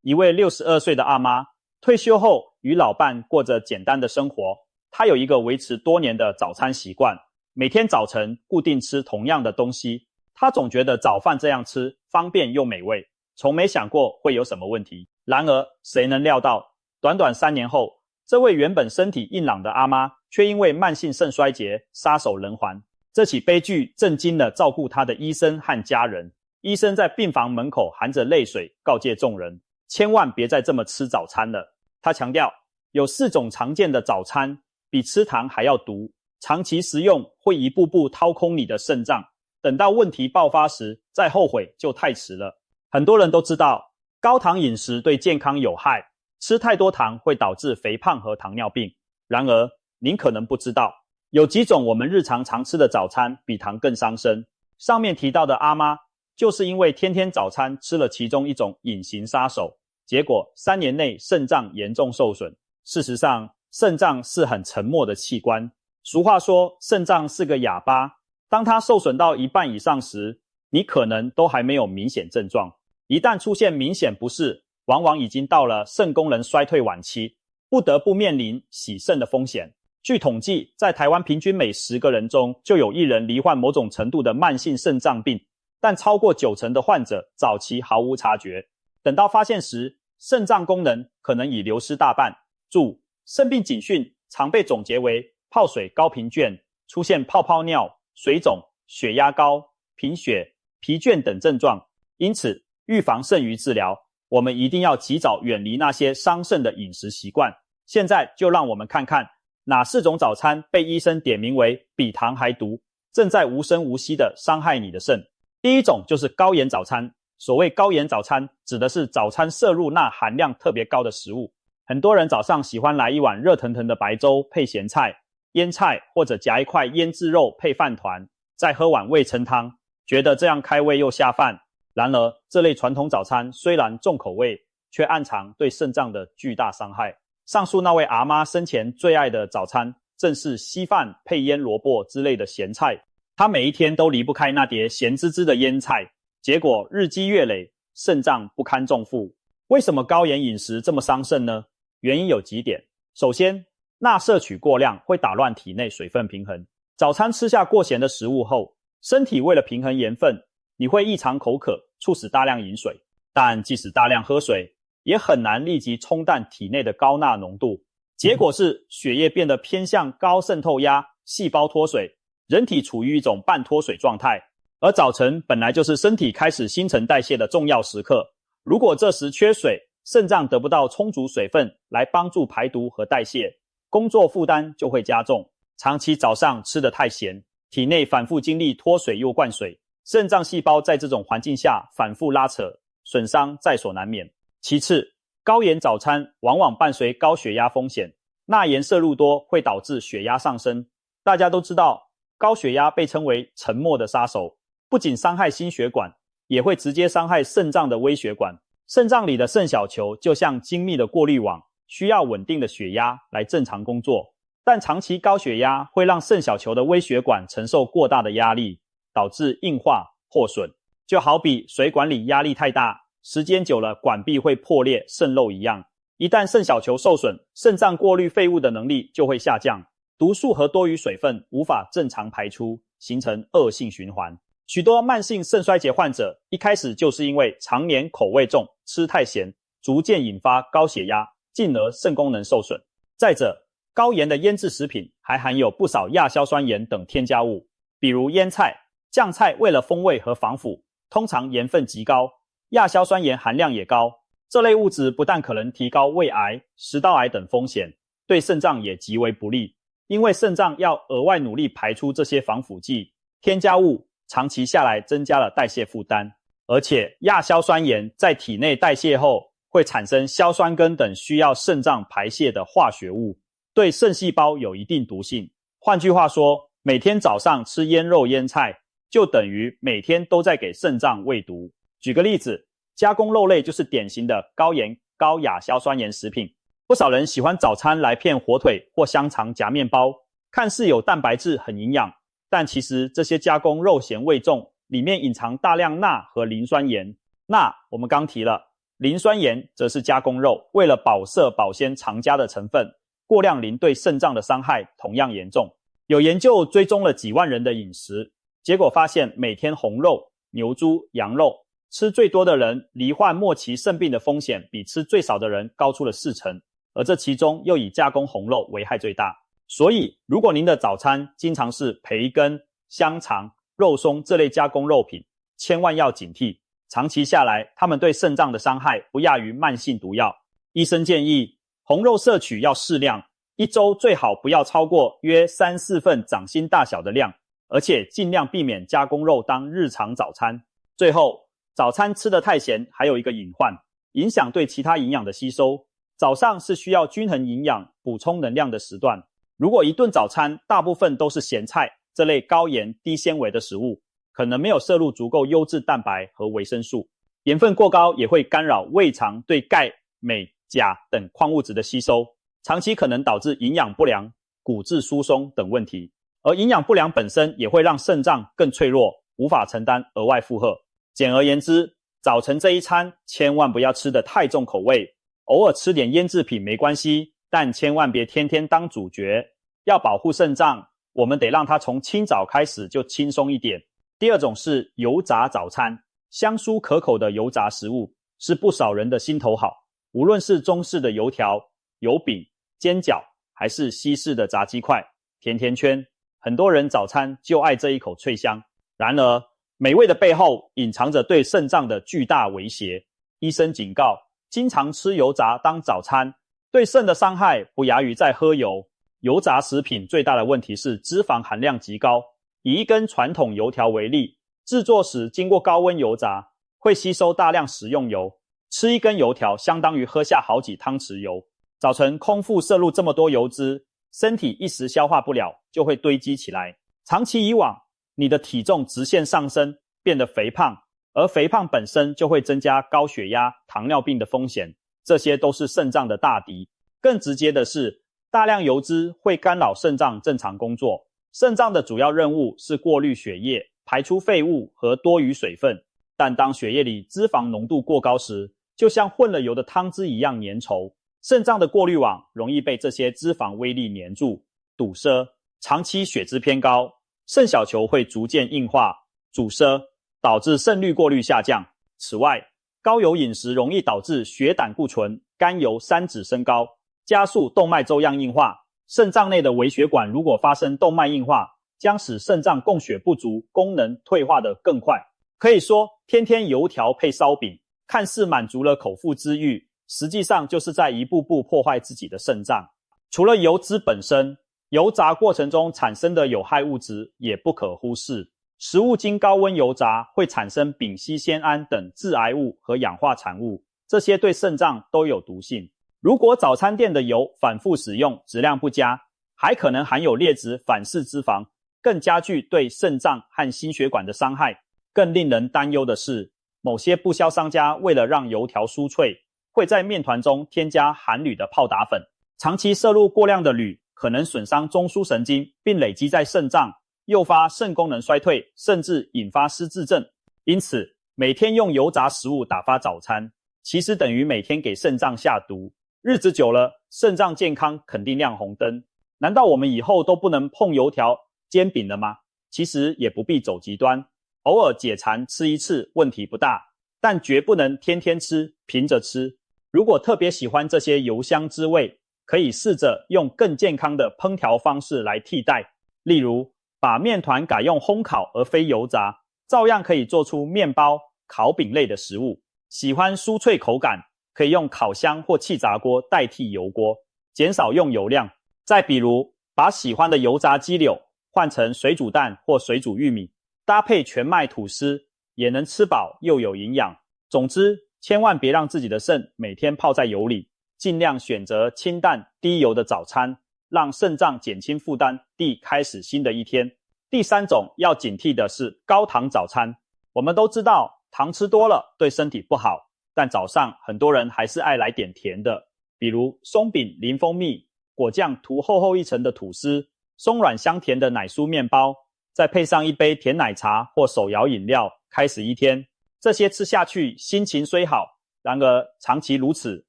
一位62岁的阿妈，退休后与老伴过着简单的生活。她有一个维持多年的早餐习惯，每天早晨固定吃同样的东西。她总觉得早饭这样吃方便又美味，从没想过会有什么问题。然而，谁能料到，短短3年后，这位原本身体硬朗的阿妈，却因为慢性肾衰竭撒手人寰。这起悲剧震惊了照顾她的医生和家人。医生在病房门口含着泪水告诫众人，千万别再这么吃早餐了。他强调，有4种常见的早餐比吃糖还要毒，长期食用会一步步掏空你的肾脏，等到问题爆发时再后悔就太迟了。很多人都知道高糖饮食对健康有害，吃太多糖会导致肥胖和糖尿病。然而您可能不知道，有几种我们日常常吃的早餐比糖更伤身。上面提到的阿妈就是因为天天早餐吃了其中一种隐形杀手，结果3年内肾脏严重受损。事实上，肾脏是很沉默的器官。俗话说，肾脏是个哑巴，当它受损到一半以上时，你可能都还没有明显症状。一旦出现明显不适，往往已经到了肾功能衰退晚期，不得不面临洗肾的风险。据统计，在台湾平均每10个人中就有1人罹患某种程度的慢性肾脏病，但超过90%的患者早期毫无察觉，等到发现时，肾脏功能可能已流失大半。注：肾病警讯常被总结为泡水高贫倦、出现泡泡尿、水肿、血压高、贫血、疲倦等症状。因此，预防胜于治疗，我们一定要及早远离那些伤肾的饮食习惯。现在就让我们看看哪4种早餐被医生点名为比糖还毒，正在无声无息地伤害你的肾。第一种就是高盐早餐。所谓高盐早餐，指的是早餐摄入钠含量特别高的食物。很多人早上喜欢来一碗热腾腾的白粥配咸菜、腌菜，或者夹一块腌制肉配饭团，再喝碗味噌汤，觉得这样开胃又下饭。然而，这类传统早餐虽然重口味，却暗藏对肾脏的巨大伤害。上述那位阿妈生前最爱的早餐，正是稀饭配腌萝卜之类的咸菜。她每一天都离不开那碟咸滋滋的腌菜，结果日积月累，肾脏不堪重负。为什么高盐饮食这么伤肾呢？原因有几点。首先，钠摄取过量会打乱体内水分平衡。早餐吃下过咸的食物后，身体为了平衡盐分，你会异常口渴，促使大量饮水。但即使大量喝水，也很难立即冲淡体内的高钠浓度。结果是血液变得偏向高渗透压，细胞脱水，人体处于一种半脱水状态。而早晨本来就是身体开始新陈代谢的重要时刻，如果这时缺水，肾脏得不到充足水分来帮助排毒和代谢，工作负担就会加重。长期早上吃得太咸，体内反复经历脱水又灌水，肾脏细胞在这种环境下反复拉扯，损伤在所难免。其次，高盐早餐往往伴随高血压风险，钠盐摄入多会导致血压上升。大家都知道，高血压被称为沉默的杀手，不仅伤害心血管，也会直接伤害肾脏的微血管。肾脏里的肾小球就像精密的过滤网，需要稳定的血压来正常工作。但长期高血压会让肾小球的微血管承受过大的压力，导致硬化破损。就好比水管里压力太大，时间久了管壁会破裂渗漏一样。一旦肾小球受损，肾脏过滤废物的能力就会下降，毒素和多余水分无法正常排出，形成恶性循环。许多慢性肾衰竭患者一开始就是因为常年口味重，吃太咸，逐渐引发高血压，进而肾功能受损。再者，高盐的腌制食品还含有不少亚硝酸盐等添加物，比如腌菜、酱菜，为了风味和防腐，通常盐分极高，亚硝酸盐含量也高。这类物质不但可能提高胃癌、食道癌等风险，对肾脏也极为不利，因为肾脏要额外努力排出这些防腐剂，添加物长期下来增加了代谢负担。而且亚硝酸盐在体内代谢后会产生硝酸根等需要肾脏排泄的化学物，对肾细胞有一定毒性。换句话说，每天早上吃腌肉腌菜，就等于每天都在给肾脏喂毒。举个例子，加工肉类就是典型的高盐、高亚硝酸盐食品。不少人喜欢早餐来片火腿或香肠夹面包，看似有蛋白质很营养，但其实这些加工肉咸味重，里面隐藏大量钠和磷酸盐。钠我们刚提了，磷酸盐则是加工肉，为了保色保鲜常加的成分，过量磷对肾脏的伤害同样严重。有研究追踪了几万人的饮食，结果发现每天红肉、牛猪、羊肉吃最多的人罹患末期肾病的风险比吃最少的人高出了40%，而这其中又以加工红肉危害最大。所以如果您的早餐经常是培根、香肠、肉松这类加工肉品，千万要警惕，长期下来它们对肾脏的伤害不亚于慢性毒药。医生建议红肉摄取要适量，一周最好不要超过约3-4份掌心大小的量，而且尽量避免加工肉当日常早餐。最后，早餐吃得太咸还有一个隐患，影响对其他营养的吸收。早上是需要均衡营养补充能量的时段，如果一顿早餐大部分都是咸菜这类高盐低纤维的食物，可能没有摄入足够优质蛋白和维生素，盐分过高也会干扰胃肠对钙、镁、钾等矿物质的吸收，长期可能导致营养不良、骨质疏松等问题。而营养不良本身也会让肾脏更脆弱，无法承担额外负荷。简而言之，早晨这一餐千万不要吃得太重口味，偶尔吃点腌制品没关系，但千万别天天当主角。要保护肾脏，我们得让它从清早开始就轻松一点。第二种是油炸早餐，香酥可口的油炸食物是不少人的心头好，无论是中式的油条、油饼、煎饺，还是西式的炸鸡块、甜甜圈，很多人早餐就爱这一口脆香。然而美味的背后隐藏着对肾脏的巨大威胁。医生警告，经常吃油炸当早餐，对肾的伤害不亚于在喝油。油炸食品最大的问题是脂肪含量极高，以一根传统油条为例，制作时经过高温油炸，会吸收大量食用油，吃一根油条相当于喝下好几汤匙油。早晨空腹摄入这么多油脂，身体一时消化不了，就会堆积起来。长期以往，你的体重直线上升，变得肥胖，而肥胖本身就会增加高血压、糖尿病的风险，这些都是肾脏的大敌。更直接的是，大量油脂会干扰肾脏正常工作。肾脏的主要任务是过滤血液，排出废物和多余水分，但当血液里脂肪浓度过高时，就像混了油的汤汁一样粘稠，肾脏的过滤网容易被这些脂肪微粒粘住、堵塞，长期血脂偏高，肾小球会逐渐硬化、阻塞，导致肾滤过率下降。此外，高油饮食容易导致血胆固醇、甘油三酯升高，加速动脉粥样硬化。肾脏内的微血管如果发生动脉硬化，将使肾脏供血不足，功能退化得更快。可以说，天天油条配烧饼，看似满足了口腹之欲，实际上就是在一步步破坏自己的肾脏。除了油脂本身，油炸过程中产生的有害物质也不可忽视。食物经高温油炸会产生丙烯酰胺等致癌物和氧化产物，这些对肾脏都有毒性。如果早餐店的油反复使用，质量不佳，还可能含有劣质反式脂肪，更加剧对肾脏和心血管的伤害。更令人担忧的是，某些不销商家为了让油条酥脆，会在面团中添加含铝的泡打粉。长期摄入过量的铝可能损伤中枢神经，并累积在肾脏，诱发肾功能衰退，甚至引发失智症。因此，每天用油炸食物打发早餐，其实等于每天给肾脏下毒。日子久了，肾脏健康肯定亮红灯。难道我们以后都不能碰油条、煎饼了吗？其实也不必走极端，偶尔解馋吃一次问题不大，但绝不能天天吃，凭着吃。如果特别喜欢这些油香滋味，可以试着用更健康的烹调方式来替代，例如把面团改用烘烤而非油炸，照样可以做出面包、烤饼类的食物。喜欢酥脆口感，可以用烤箱或气炸锅代替油锅，减少用油量。再比如，把喜欢的油炸鸡柳换成水煮蛋或水煮玉米，搭配全麦吐司，也能吃饱又有营养。总之，千万别让自己的肾每天泡在油里，尽量选择清淡低油的早餐，让肾脏减轻负担地开始新的一天。第三种要警惕的是高糖早餐。我们都知道糖吃多了对身体不好，但早上很多人还是爱来点甜的，比如松饼淋蜂蜜，果酱涂厚厚一层的吐司，松软香甜的奶酥面包，再配上一杯甜奶茶或手摇饮料，开始一天。这些吃下去心情虽好，然而长期如此，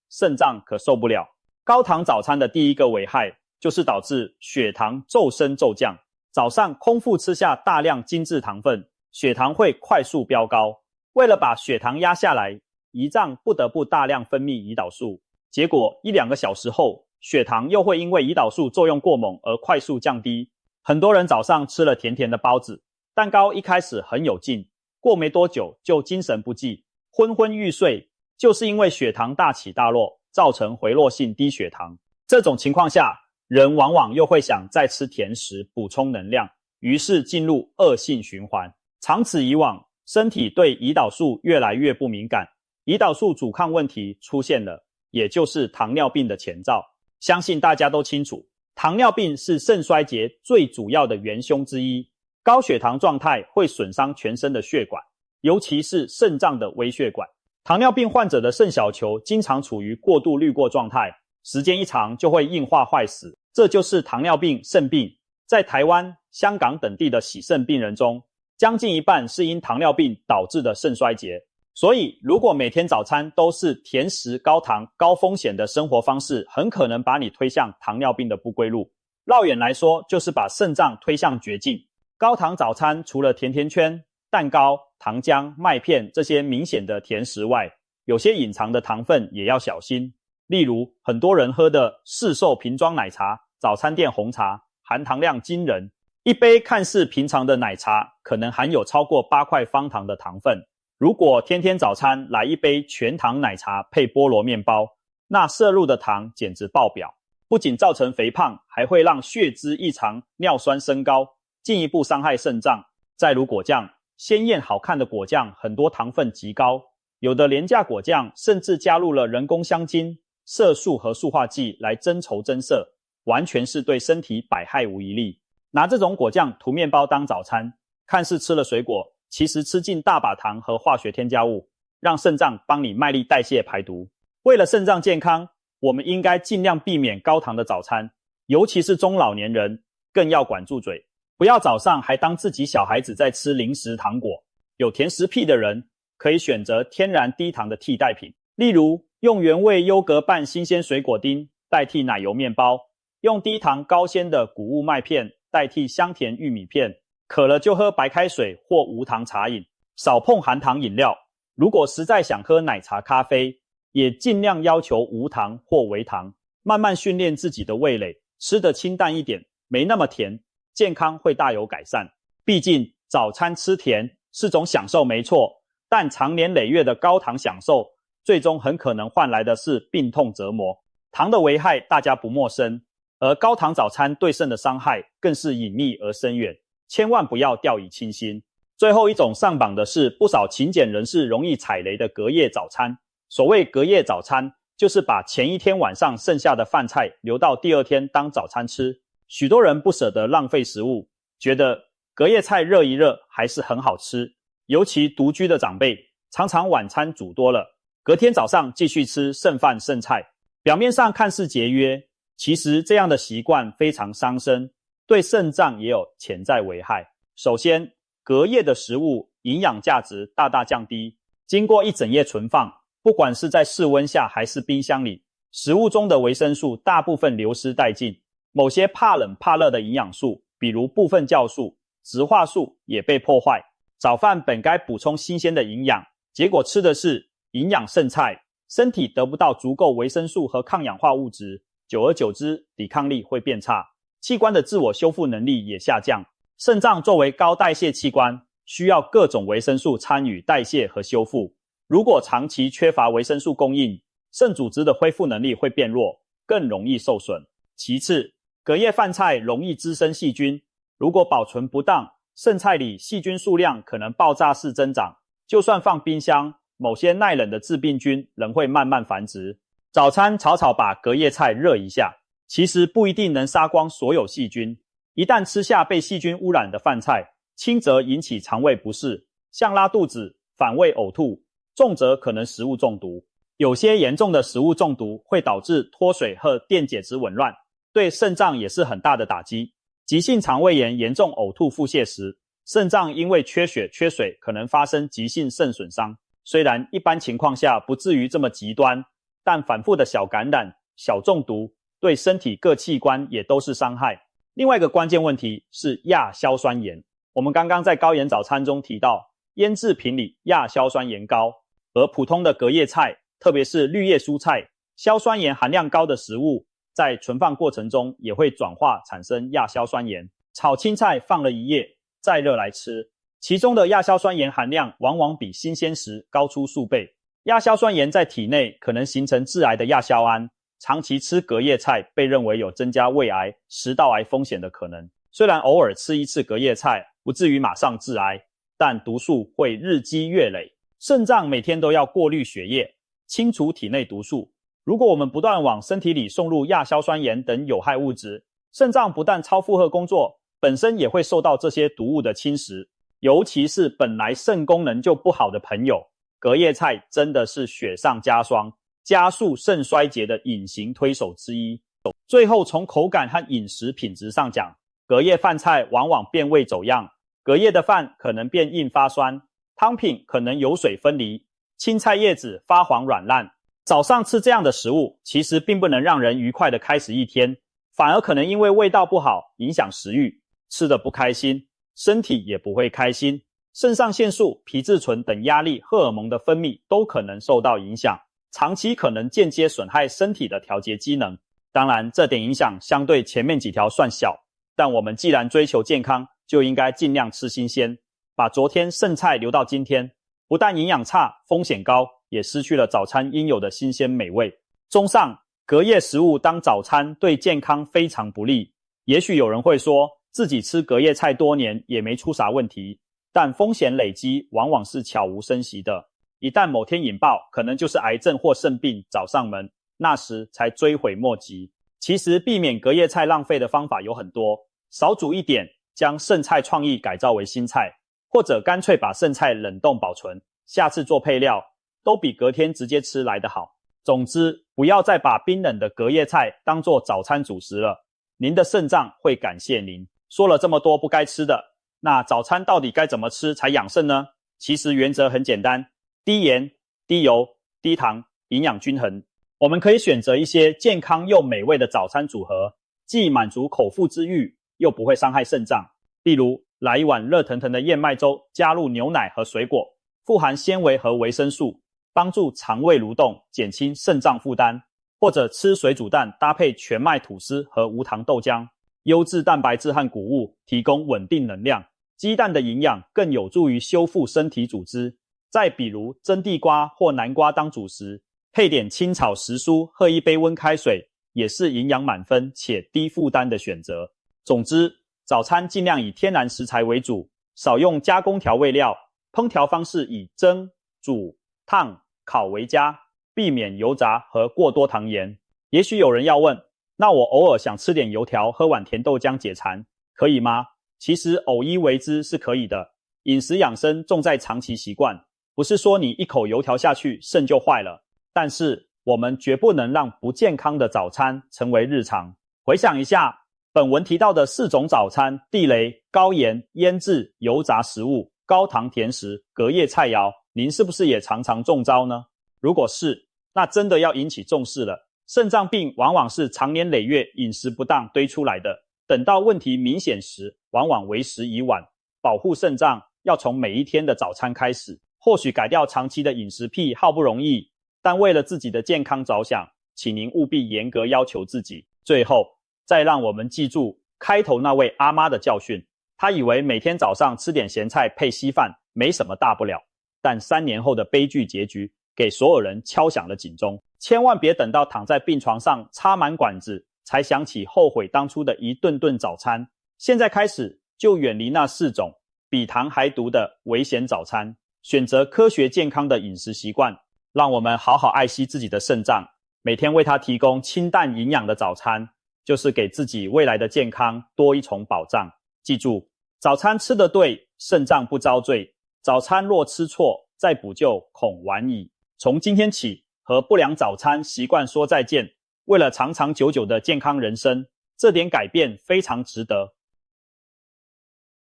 肾脏可受不了。高糖早餐的第一个危害就是导致血糖骤升骤降。早上空腹吃下大量精制糖分，血糖会快速飙高。为了把血糖压下来，胰脏不得不大量分泌胰岛素，结果1-2个小时后，血糖又会因为胰岛素作用过猛而快速降低。很多人早上吃了甜甜的包子、蛋糕，一开始很有劲，过没多久就精神不济，昏昏欲睡，就是因为血糖大起大落，造成回落性低血糖。这种情况下，人往往又会想再吃甜食补充能量，于是进入恶性循环。长此以往，身体对胰岛素越来越不敏感，胰岛素阻抗问题出现了，也就是糖尿病的前兆。相信大家都清楚，糖尿病是肾衰竭最主要的元凶之一。高血糖状态会损伤全身的血管，尤其是肾脏的微血管。糖尿病患者的肾小球经常处于过度滤过状态，时间一长就会硬化坏死，这就是糖尿病肾病。在台湾、香港等地的洗肾病人中，将近一半是因糖尿病导致的肾衰竭。所以如果每天早餐都是甜食、高糖、高风险的生活方式，很可能把你推向糖尿病的不归路。绕远来说，就是把肾脏推向绝境。高糖早餐除了甜甜圈、蛋糕、糖浆、麦片这些明显的甜食外，有些隐藏的糖分也要小心。例如很多人喝的市售瓶装奶茶、早餐店红茶，含糖量惊人，一杯看似平常的奶茶可能含有超过8块方糖的糖分。如果天天早餐来一杯全糖奶茶配菠萝面包，那摄入的糖简直爆表，不仅造成肥胖，还会让血脂异常、尿酸升高，进一步伤害肾脏。再如果酱，鲜艳好看的果酱很多糖分极高，有的廉价果酱甚至加入了人工香精、色素和塑化剂来增稠增色，完全是对身体百害无一利。拿这种果酱涂面包当早餐，看似吃了水果，其实吃进大把糖和化学添加物，让肾脏帮你卖力代谢排毒。为了肾脏健康，我们应该尽量避免高糖的早餐，尤其是中老年人更要管住嘴，不要早上还当自己小孩子在吃零食糖果。有甜食癖的人可以选择天然低糖的替代品，例如用原味优格拌新鲜水果丁代替奶油面包，用低糖高纤的谷物麦片代替香甜玉米片，渴了就喝白开水或无糖茶饮，少碰含糖饮料。如果实在想喝奶茶咖啡，也尽量要求无糖或微糖，慢慢训练自己的味蕾，吃得清淡一点，没那么甜，健康会大有改善。毕竟早餐吃甜是种享受没错，但长年累月的高糖享受，最终很可能换来的是病痛折磨。糖的危害大家不陌生，而高糖早餐对肾的伤害更是隐秘而深远，千万不要掉以轻心。最后一种上榜的是不少勤俭人士容易踩雷的隔夜早餐。所谓隔夜早餐，就是把前一天晚上剩下的饭菜留到第二天当早餐吃。许多人不舍得浪费食物，觉得隔夜菜热一热还是很好吃，尤其独居的长辈，常常晚餐煮多了，隔天早上继续吃剩饭剩菜。表面上看似节约，其实这样的习惯非常伤身，对肾脏也有潜在危害。首先，隔夜的食物营养价值大大降低，经过一整夜存放，不管是在室温下还是冰箱里，食物中的维生素大部分流失殆尽，某些怕冷怕热的营养素，比如部分酵素、植化素也被破坏。早饭本该补充新鲜的营养，结果吃的是营养剩菜，身体得不到足够维生素和抗氧化物质，久而久之，抵抗力会变差，器官的自我修复能力也下降。肾脏作为高代谢器官，需要各种维生素参与代谢和修复。如果长期缺乏维生素供应，肾组织的恢复能力会变弱，更容易受损。其次，隔夜饭菜容易滋生细菌，如果保存不当，剩菜里细菌数量可能爆炸式增长，就算放冰箱，某些耐冷的致病菌仍会慢慢繁殖。早餐草草把隔夜菜热一下，其实不一定能杀光所有细菌。一旦吃下被细菌污染的饭菜，轻则引起肠胃不适，像拉肚子、反胃呕吐，重则可能食物中毒。有些严重的食物中毒会导致脱水和电解质紊乱，对肾脏也是很大的打击。急性肠胃炎严重呕吐腹泻时，肾脏因为缺血缺水可能发生急性肾损伤。虽然一般情况下不至于这么极端，但反复的小感染、小中毒对身体各器官也都是伤害。另外一个关键问题是亚硝酸盐。我们刚刚在高盐早餐中提到，腌制品里亚硝酸盐高，而普通的隔夜菜，特别是绿叶蔬菜，硝酸盐含量高的食物，在存放过程中也会转化产生亚硝酸盐。炒青菜放了一夜，再热来吃，其中的亚硝酸盐含量往往比新鲜时高出数倍。亚硝酸盐在体内可能形成致癌的亚硝胺，长期吃隔夜菜被认为有增加胃癌、食道癌风险的可能。虽然偶尔吃一次隔夜菜不至于马上致癌，但毒素会日积月累。肾脏每天都要过滤血液，清除体内毒素。如果我们不断往身体里送入亚硝酸盐等有害物质，肾脏不但超负荷工作，本身也会受到这些毒物的侵蚀。尤其是本来肾功能就不好的朋友，隔夜菜真的是雪上加霜，加速肾衰竭的隐形推手之一。最后从口感和饮食品质上讲，隔夜饭菜往往变味走样，隔夜的饭可能变硬发酸，汤品可能油水分离，青菜叶子发黄软烂。早上吃这样的食物，其实并不能让人愉快的开始一天，反而可能因为味道不好影响食欲，吃得不开心，身体也不会开心，肾上腺素、皮质醇等压力荷尔蒙的分泌都可能受到影响，长期可能间接损害身体的调节机能。当然，这点影响相对前面几条算小，但我们既然追求健康，就应该尽量吃新鲜，把昨天剩菜留到今天，不但营养差，风险高，也失去了早餐应有的新鲜美味。综上，隔夜食物当早餐对健康非常不利。也许有人会说，自己吃隔夜菜多年也没出啥问题，但风险累积往往是悄无声息的，一旦某天引爆，可能就是癌症或肾病找上门，那时才追悔莫及。其实避免隔夜菜浪费的方法有很多，少煮一点，将剩菜创意改造为新菜，或者干脆把剩菜冷冻保存，下次做配料，都比隔天直接吃来得好。总之，不要再把冰冷的隔夜菜当作早餐主食了，您的肾脏会感谢您。说了这么多不该吃的，那早餐到底该怎么吃才养肾呢？其实原则很简单，低盐、低油、低糖，营养均衡。我们可以选择一些健康又美味的早餐组合，既满足口腹之欲，又不会伤害肾脏。例如，来一碗热腾腾的燕麦粥，加入牛奶和水果，富含纤维和维生素，帮助肠胃蠕动，减轻肾脏负担。或者吃水煮蛋搭配全麦吐司和无糖豆浆，优质蛋白质和谷物提供稳定能量，鸡蛋的营养更有助于修复身体组织。再比如蒸地瓜或南瓜当主食，配点清炒时蔬，喝一杯温开水，也是营养满分且低负担的选择。总之，早餐尽量以天然食材为主，少用加工调味料，烹调方式以蒸、煮、烫、烤为佳，避免油炸和过多糖盐。也许有人要问，那我偶尔想吃点油条，喝碗甜豆浆解馋，可以吗？其实偶一为之是可以的。饮食养生重在长期习惯，不是说你一口油条下去，肾就坏了。但是我们绝不能让不健康的早餐成为日常。回想一下，本文提到的4种早餐，地雷、高盐、腌制、油炸食物、高糖甜食、隔夜菜肴，您是不是也常常中招呢？如果是，那真的要引起重视了。肾脏病往往是长年累月饮食不当堆出来的，等到问题明显时，往往为时已晚。保护肾脏要从每一天的早餐开始。或许改掉长期的饮食癖好不容易，但为了自己的健康着想，请您务必严格要求自己。最后，再让我们记住开头那位阿妈的教训，她以为每天早上吃点咸菜配稀饭没什么大不了，但3年后的悲剧结局给所有人敲响了警钟。千万别等到躺在病床上插满管子，才想起后悔当初的一顿顿早餐。现在开始就远离那4种比糖还毒的危险早餐，选择科学健康的饮食习惯，让我们好好爱惜自己的肾脏，每天为它提供清淡营养的早餐，就是给自己未来的健康多一重保障。记住，早餐吃得对，肾脏不遭罪；早餐若吃错，再补救恐晚矣。从今天起，和不良早餐习惯说再见。为了长长久久的健康人生，这点改变非常值得。